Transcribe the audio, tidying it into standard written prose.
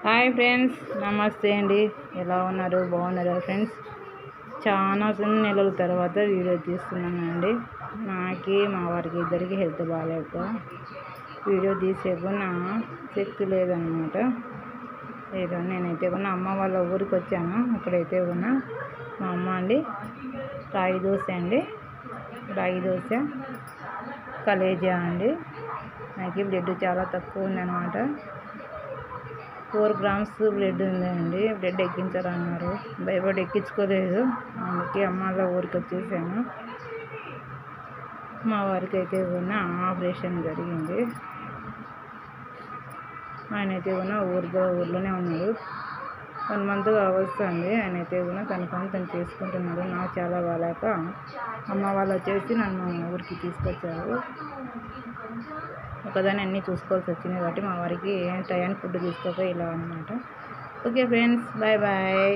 Hi friends, నమస్తే అండి. ఎలా ఉన్నారు? బాగున్నారా ఫ్రెండ్స్? చాలా నెలల తర్వాత వీడియో తీస్తున్నానండి. నాకి మా వారికి ఇద్దరికి హెల్త్ బాగాలేక వీడియో తీసేకున్నా శక్తి లేదనమాట. ఏదో నేనైతే కూడా అమ్మ వాళ్ళ ఊరికి వచ్చాను. అక్కడైతే కూడా మా అమ్మ అండి రాగి దోశ కలేజా అండి. నాకు బ్లడ్ చాలా తక్కువ ఉందన్నమాట. 4 grams బ్లడ్ ఉందండి. బ్లడ్ ఎక్కించాలన్నారు. భయపడి ఎక్కించుకోలేదు. అందుకే అమ్మ వాళ్ళ ఊరికి వచ్చేసాను. మా వారికి అయితే కూడా ఆపరేషన్ జరిగింది. ఆయన అయితే కూడా ఊర్లోనే ఉన్నాడు. 1 month వస్తుంది. ఆయన అయితే కూడా తన పని తను చేసుకుంటున్నాడు. నాకు చాలా బాగాలేక అమ్మ వాళ్ళు వచ్చేసి నన్ను ఊరికి తీసుకొచ్చారు. ఒకదాన్ని అన్నీ చూసుకోవాల్సి వచ్చింది కాబట్టి మా వారికి టయానికి ఫుడ్ తీసుకోక ఇలా అనమాట. Okay friends, bye bye.